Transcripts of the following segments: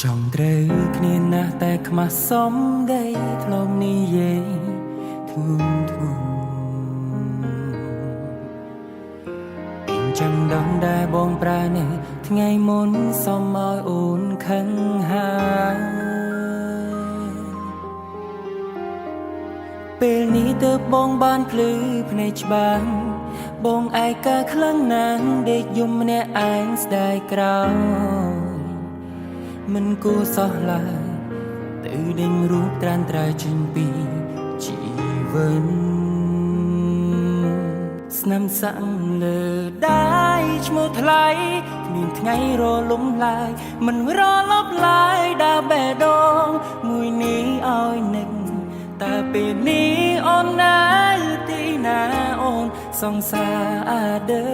ចង់ត្រូវគ្នាណាស់តែខ្មាស់សំដីធ្លុំនិយាយធូនធូនពីចាំដំដែលបងប្រានេះថ្ងៃមុនសុំឲ្យអូនខឹងហើយពេលនេះទើបបងបានភ្លឺភ្នែកច្បាស់បងឯកាខ្លាំងណាស់ដេកយំម្នាក់ឯងស្ដាយក្រោយមិនគួរសោះឡើយទៅដេញរូបត្រានត្រើយចេញពីជីវិតស្នាមសាក់លើដៃឈ្មោះថ្លៃគ្មានថ្ងៃរលំឡើយមិនរលប់ឡើយដើរបេះដូងមួយនេះឲ្យនឹកតើពេលនេះអូននៅទីណាអូនសង្សារដើ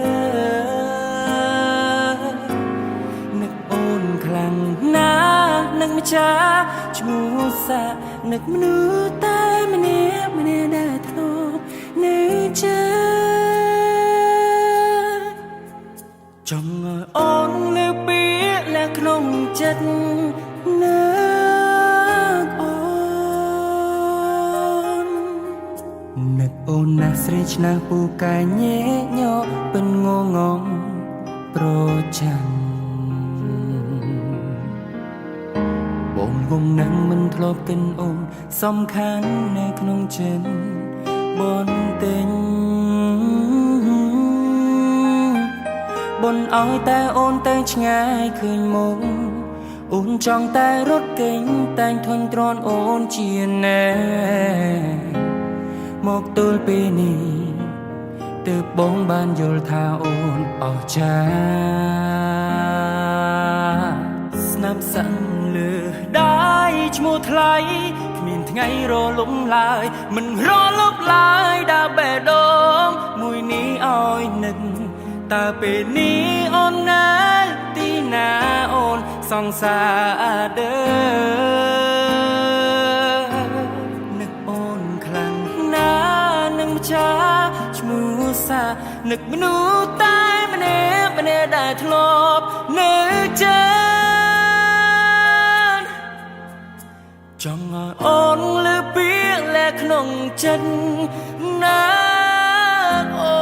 នឹកអូនខ្លាំងណាស់នឹកម្ចាស់ឈ្មោះសានឹកមនុស្សតែម្នាក់ដែលធ្លាប់នៅចង់ឲ្យអូនលើពាក្យและក្នុងចិត្តនឹកអូននឹកអូនណាស់ស្រីឆ្នើពូកែញែកញ័រពិនងងងប្រចាំបងវងនឹងមិនធ្លាប់កិនអូនសំខាន់នៅក្នុងចិត្តបនទិញបនឲ្យតែអូនទៅឆ្ងាយឃើញមុខអូនចង់តែរត់គេងតែងធន់ទ្រាំអូនជាណែមកទល់ពេលនេះទើបបងបានយល់ថាអូនអស់ចាស្នាមសាក់លើដៃឈ្មោះថ្លៃគ្មានថ្ងៃរលំឡើយមិនរលប់ឡើយដើរបេះដូងមួយនេះឲ្យនឹកតើពេលនេះអូននៅទីណាអូនសង្សារដើនឹកអូនខ្លាំងណាស់នឹងម្ចាស់ឈ្មោះសានឹកមនុស្សតែម្នាក់ដែលធ្លាប់នៅចិត្តចង់ឲ្យអូនលើពាក្យและក្នុងចិត្តណាអូ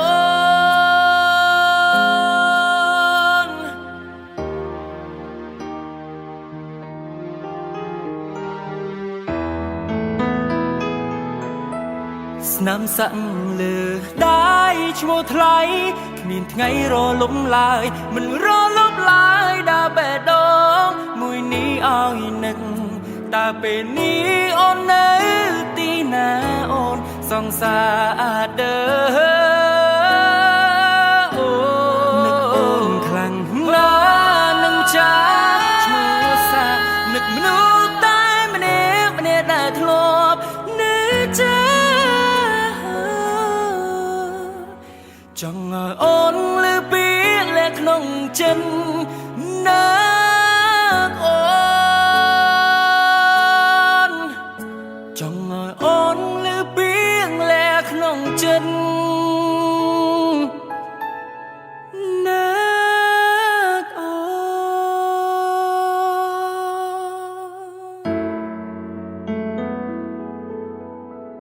ស្នាមសាក់លើដៃឈ្មោះថ្លៃគ្មានថ្ងៃរលំឡើយមិនរលប់ឡើយដើរបេះដូងមួយនេះឲ្យនឹកតើពេលនេះអូននៅទីណាអូនសង្សារដើអូនឹកអូនខ្លាំងណាស់នឹងចាឈ្មោះសានឹកមនុស្សតែម្នាក់ដែលធ្លាប់នៅចង់ឲ្យអូនលើពាក្យและក្នុងចិត្តណាអូនចង់ឲ្យអូនលើពាក្យและក្នុងចិត្ត